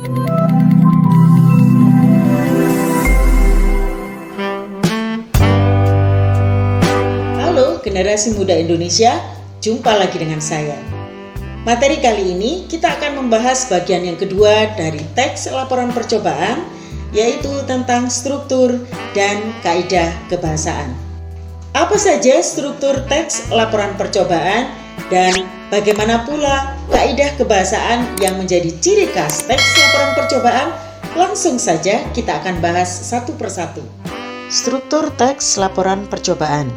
Halo generasi muda Indonesia, jumpa lagi dengan saya. Materi kali ini kita akan membahas bagian yang kedua dari teks laporan percobaan, yaitu tentang struktur dan kaidah kebahasaan. Apa saja struktur teks laporan percobaan dan bagaimana pula kaidah kebahasaan yang menjadi ciri khas teks laporan percobaan? Langsung saja kita akan bahas satu persatu. Struktur teks laporan percobaan.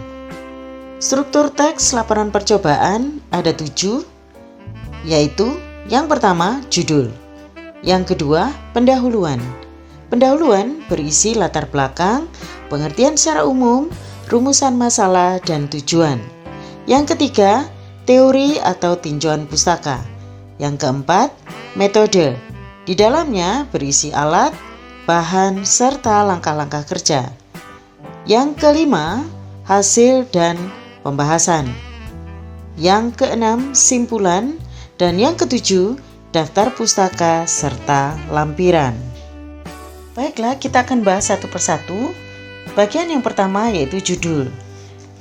Struktur teks laporan percobaan ada 7, yaitu yang pertama judul, yang kedua pendahuluan. Pendahuluan berisi latar belakang, pengertian secara umum, rumusan masalah, dan tujuan. Yang ketiga teori atau tinjauan pustaka. Yang keempat metode. Di dalamnya berisi alat, bahan, serta langkah-langkah kerja. Yang kelima hasil dan pembahasan. Yang keenam simpulan. Dan yang ketujuh daftar pustaka serta lampiran. Baiklah, kita akan bahas satu persatu. Bagian yang pertama yaitu judul.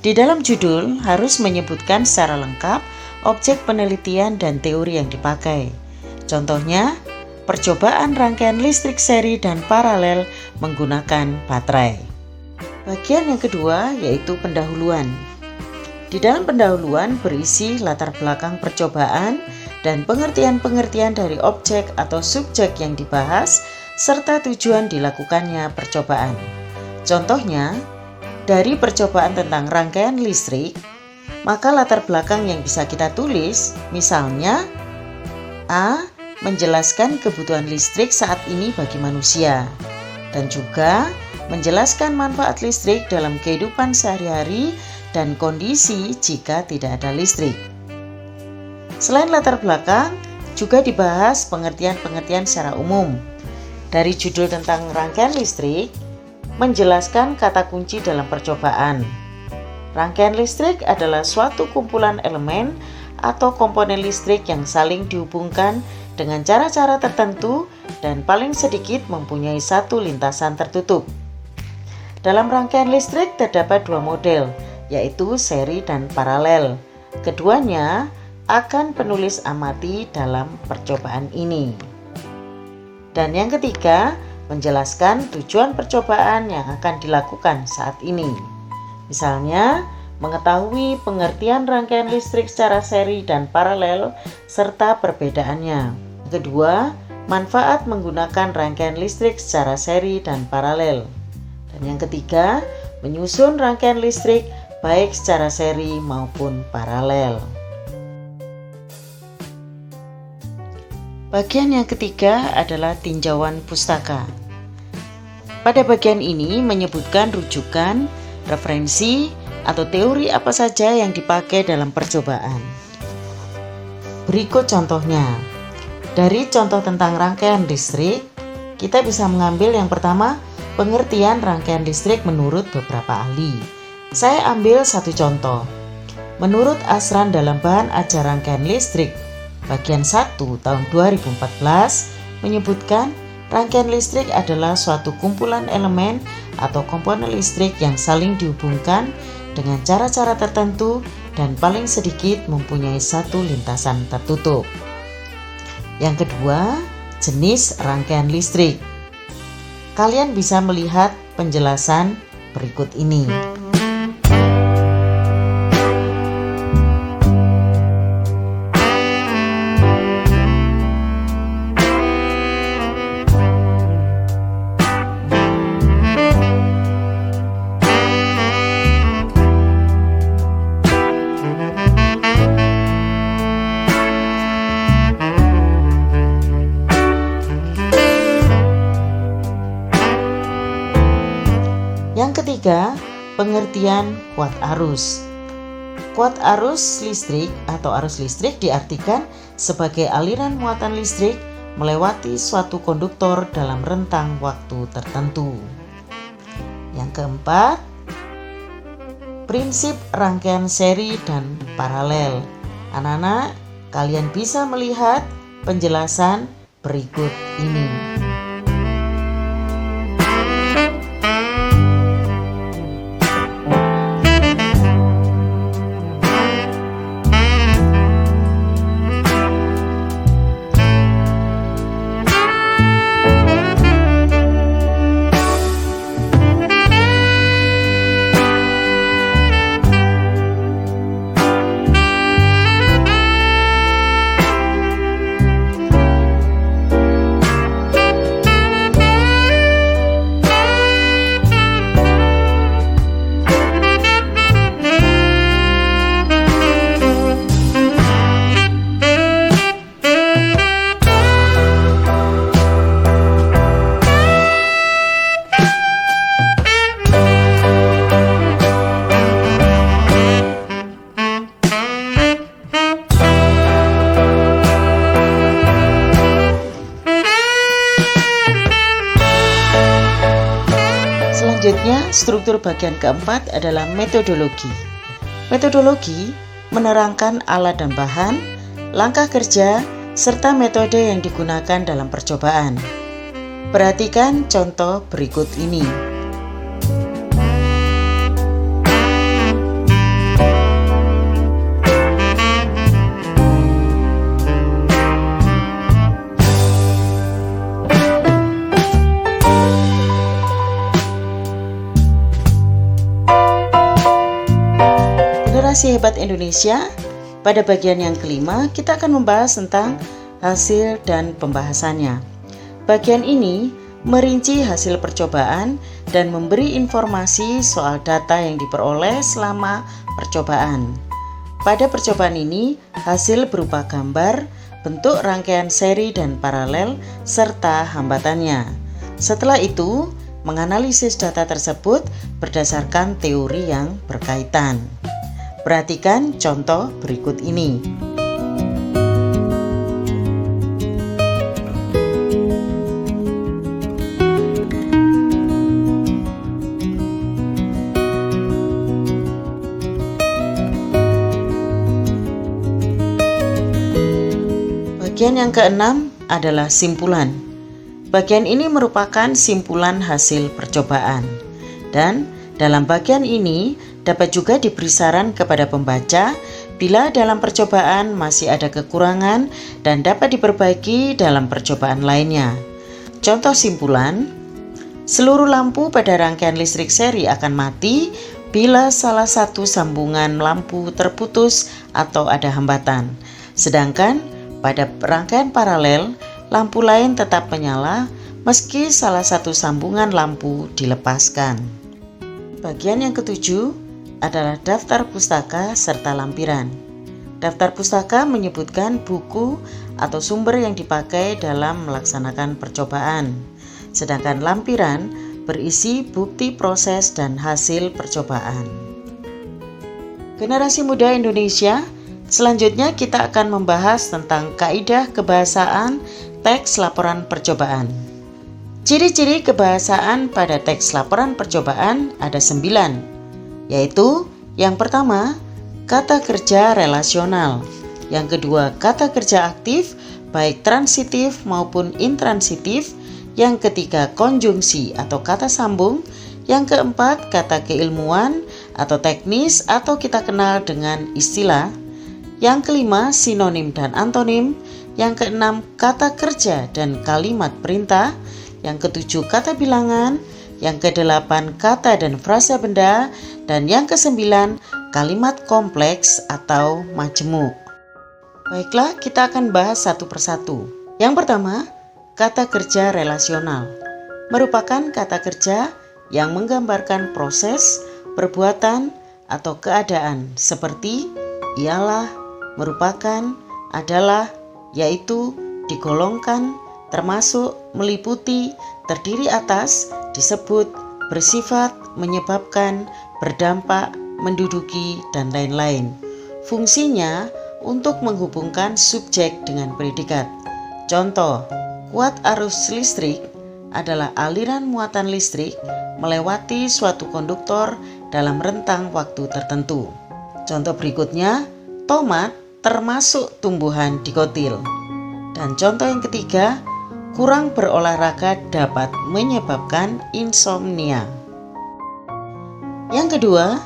Di dalam judul harus menyebutkan secara lengkap objek penelitian dan teori yang dipakai. Contohnya, percobaan rangkaian listrik seri dan paralel menggunakan baterai. Bagian yang kedua yaitu pendahuluan. Di dalam pendahuluan berisi latar belakang percobaan dan pengertian-pengertian dari objek atau subjek yang dibahas serta tujuan dilakukannya percobaan. Contohnya, dari percobaan tentang rangkaian listrik, maka latar belakang yang bisa kita tulis misalnya A. Menjelaskan kebutuhan listrik saat ini bagi manusia, dan juga menjelaskan manfaat listrik dalam kehidupan sehari-hari dan kondisi jika tidak ada listrik. Selain latar belakang, juga dibahas pengertian-pengertian secara umum. Dari judul tentang rangkaian listrik, menjelaskan kata kunci dalam percobaan. Rangkaian listrik adalah suatu kumpulan elemen atau komponen listrik yang saling dihubungkan dengan cara-cara tertentu dan paling sedikit mempunyai satu lintasan tertutup. Dalam rangkaian listrik terdapat 2 model, yaitu seri dan paralel. Keduanya akan penulis amati dalam percobaan ini. Dan yang ketiga, menjelaskan tujuan percobaan yang akan dilakukan saat ini. Misalnya, mengetahui pengertian rangkaian listrik secara seri dan paralel serta perbedaannya. Kedua, manfaat menggunakan rangkaian listrik secara seri dan paralel. Dan yang ketiga, menyusun rangkaian listrik baik secara seri maupun paralel. Bagian yang ketiga adalah tinjauan pustaka. Pada bagian ini menyebutkan rujukan, referensi, atau teori apa saja yang dipakai dalam percobaan. Berikut contohnya. Dari contoh tentang rangkaian listrik, kita bisa mengambil yang pertama, pengertian rangkaian listrik menurut beberapa ahli. Saya ambil satu contoh. Menurut Asran dalam bahan ajar rangkaian listrik, bagian 1 tahun 2014 menyebutkan rangkaian listrik adalah suatu kumpulan elemen atau komponen listrik yang saling dihubungkan dengan cara-cara tertentu dan paling sedikit mempunyai satu lintasan tertutup. Yang kedua, jenis rangkaian listrik. Kalian bisa melihat penjelasan berikut ini. Yang ketiga, pengertian kuat arus. Kuat arus listrik atau arus listrik diartikan sebagai aliran muatan listrik melewati suatu konduktor dalam rentang waktu tertentu. Yang keempat, prinsip rangkaian seri dan paralel. Anak-anak, kalian bisa melihat penjelasan berikut ini. Selanjutnya, struktur bagian keempat adalah metodologi. Metodologi menerangkan alat dan bahan, langkah kerja, serta metode yang digunakan dalam percobaan. Perhatikan contoh berikut ini. Generasi Hebat Indonesia, pada bagian yang kelima kita akan membahas tentang hasil dan pembahasannya. Bagian ini merinci hasil percobaan dan memberi informasi soal data yang diperoleh selama percobaan. Pada percobaan ini, hasil berupa gambar, bentuk rangkaian seri dan paralel, serta hambatannya. Setelah itu, menganalisis data tersebut berdasarkan teori yang berkaitan. Perhatikan contoh berikut ini. Bagian yang keenam adalah simpulan. Bagian ini merupakan simpulan hasil percobaan. Dan dalam bagian ini dapat juga diberi saran kepada pembaca bila dalam percobaan masih ada kekurangan dan dapat diperbaiki dalam percobaan lainnya. Contoh simpulan, seluruh lampu pada rangkaian listrik seri akan mati bila salah satu sambungan lampu terputus atau ada hambatan. Sedangkan pada rangkaian paralel, lampu lain tetap menyala meski salah satu sambungan lampu dilepaskan. Bagian yang ketujuh adalah daftar pustaka serta lampiran. Daftar pustaka menyebutkan buku atau sumber yang dipakai dalam melaksanakan percobaan. Sedangkan lampiran berisi bukti proses dan hasil percobaan. Generasi Muda Indonesia, selanjutnya kita akan membahas tentang kaidah kebahasaan teks laporan percobaan. Ciri-ciri kebahasaan pada teks laporan percobaan ada 9. Yaitu yang pertama, kata kerja relasional. Yang kedua, kata kerja aktif, baik transitif maupun intransitif. Yang ketiga, konjungsi atau kata sambung. Yang keempat, kata keilmuan atau teknis atau kita kenal dengan istilah. Yang kelima, sinonim dan antonim. Yang keenam, kata kerja dan kalimat perintah. Yang ketujuh, kata bilangan. Yang kedelapan, kata dan frasa benda. Dan yang kesembilan, kalimat kompleks atau majemuk. Baiklah, kita akan bahas satu persatu. Yang pertama, kata kerja relasional. Merupakan kata kerja yang menggambarkan proses, perbuatan, atau keadaan seperti ialah, merupakan, adalah, yaitu, digolongkan, termasuk, meliputi, terdiri atas, disebut, bersifat, menyebabkan, berdampak, menduduki, dan lain-lain. Fungsinya untuk menghubungkan subjek dengan predikat. Contoh, kuat arus listrik adalah aliran muatan listrik melewati suatu konduktor dalam rentang waktu tertentu. Contoh berikutnya, tomat termasuk tumbuhan dikotil. Dan contoh yang ketiga, kurang berolahraga dapat menyebabkan insomnia. Yang kedua,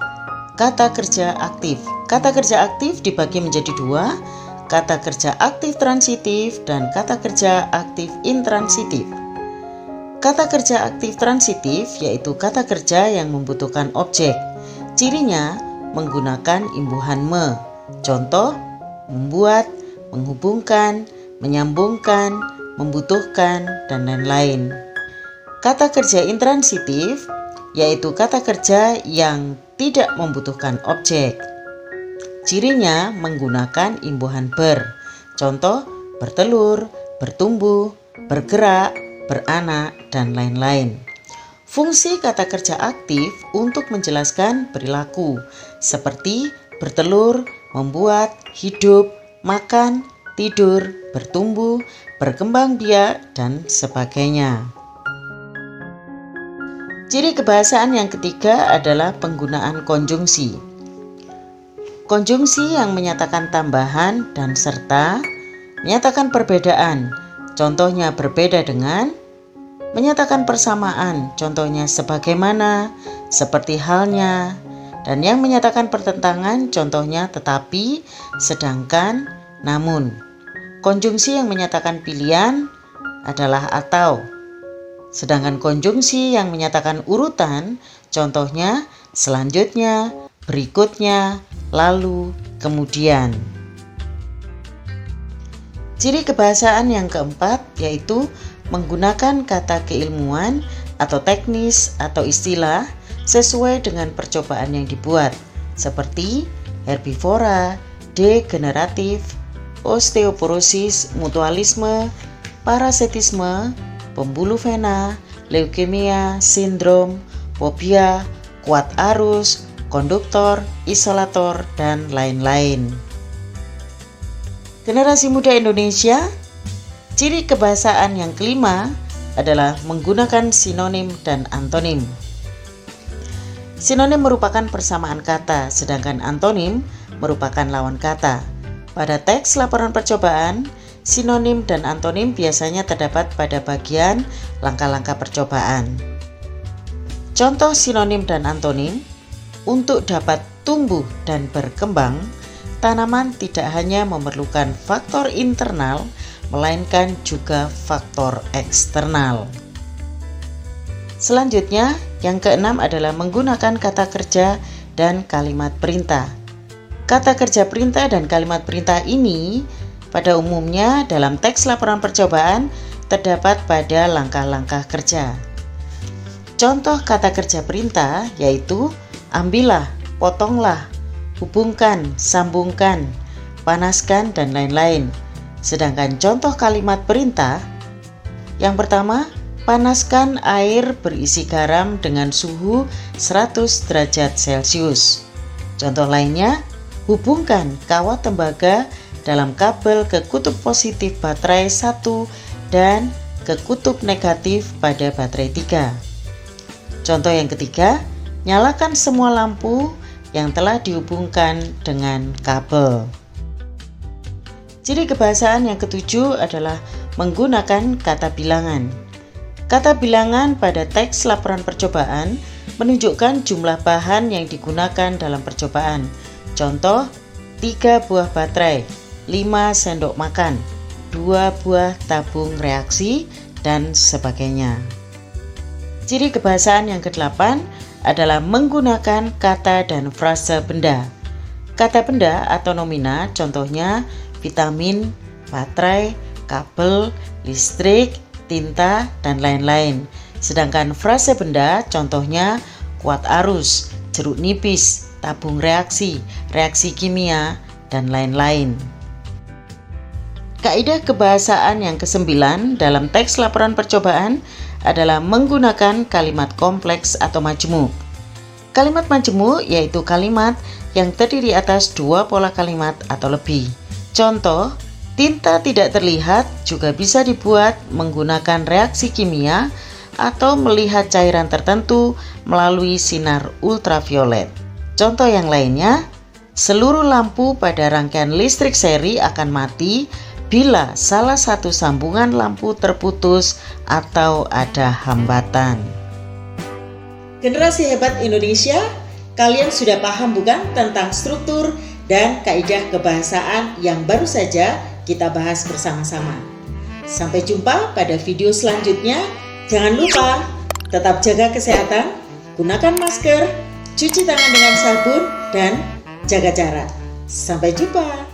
kata kerja aktif. Kata kerja aktif dibagi menjadi dua, kata kerja aktif transitif dan kata kerja aktif intransitif. Kata kerja aktif transitif yaitu kata kerja yang membutuhkan objek. Cirinya menggunakan imbuhan me. Contoh, membuat, menghubungkan, menyambungkan, membutuhkan, dan lain-lain. Kata kerja intransitif yaitu kata kerja yang tidak membutuhkan objek. Cirinya menggunakan imbuhan ber. Contoh, bertelur, bertumbuh, bergerak, beranak, dan lain-lain. Fungsi kata kerja aktif untuk menjelaskan perilaku seperti bertelur, membuat, hidup, makan, tidur, bertumbuh, berkembang biak, dan sebagainya. Ciri kebahasaan yang ketiga adalah penggunaan konjungsi. Konjungsi yang menyatakan tambahan dan serta, menyatakan perbedaan, contohnya berbeda dengan, menyatakan persamaan, contohnya sebagaimana, seperti halnya, dan yang menyatakan pertentangan, contohnya tetapi, sedangkan, namun. Konjungsi yang menyatakan pilihan adalah atau. Sedangkan konjungsi yang menyatakan urutan, contohnya selanjutnya, berikutnya, lalu, kemudian. Ciri kebahasaan yang keempat yaitu menggunakan kata keilmuan atau teknis atau istilah sesuai dengan percobaan yang dibuat, seperti herbivora, degeneratif, osteoporosis, mutualisme, parasitisme, pembuluh vena, leukemia, sindrom, fobia, kuat arus, konduktor, isolator, dan lain-lain. Generasi muda Indonesia, ciri kebahasaan yang kelima adalah menggunakan sinonim dan antonim. Sinonim merupakan persamaan kata, sedangkan antonim merupakan lawan kata. Pada teks laporan percobaan, sinonim dan antonim biasanya terdapat pada bagian langkah-langkah percobaan. Contoh sinonim dan antonim, untuk dapat tumbuh dan berkembang, tanaman tidak hanya memerlukan faktor internal, melainkan juga faktor eksternal. Selanjutnya, yang keenam adalah menggunakan kata kerja dan kalimat perintah. Kata kerja perintah dan kalimat perintah ini pada umumnya dalam teks laporan percobaan terdapat pada langkah-langkah kerja. Contoh kata kerja perintah yaitu ambillah, potonglah, hubungkan, sambungkan, panaskan, dan lain-lain. Sedangkan contoh kalimat perintah, yang pertama, panaskan air berisi garam dengan suhu 100 derajat Celcius. Contoh lainnya, hubungkan kawat tembaga dalam kabel ke kutub positif baterai 1 dan ke kutub negatif pada baterai 3. Contoh yang ketiga, nyalakan semua lampu yang telah dihubungkan dengan kabel. Ciri kebahasaan yang ketujuh adalah menggunakan kata bilangan. Kata bilangan pada teks laporan percobaan menunjukkan jumlah bahan yang digunakan dalam percobaan. Contoh, 3 buah baterai, 5 sendok makan, 2 buah tabung reaksi, dan sebagainya. Ciri kebahasaan yang ke-8 adalah menggunakan kata dan frase benda. Kata benda atau nomina contohnya vitamin, baterai, kabel, listrik, tinta, dan lain-lain. Sedangkan frase benda contohnya kuat arus, jeruk nipis, tabung reaksi, reaksi kimia, dan lain-lain. Kaidah kebahasaan yang ke-9 dalam teks laporan percobaan adalah menggunakan kalimat kompleks atau majemuk. Kalimat majemuk yaitu kalimat yang terdiri atas 2 pola kalimat atau lebih. Contoh, tinta tidak terlihat juga bisa dibuat menggunakan reaksi kimia atau melihat cairan tertentu melalui sinar ultraviolet. Contoh yang lainnya, seluruh lampu pada rangkaian listrik seri akan mati bila salah satu sambungan lampu terputus atau ada hambatan. Generasi hebat Indonesia, kalian sudah paham bukan tentang struktur dan kaidah kebahasaan yang baru saja kita bahas bersama-sama. Sampai jumpa pada video selanjutnya. Jangan lupa tetap jaga kesehatan, gunakan masker, cuci tangan dengan sabun, dan jaga jarak. Sampai jumpa.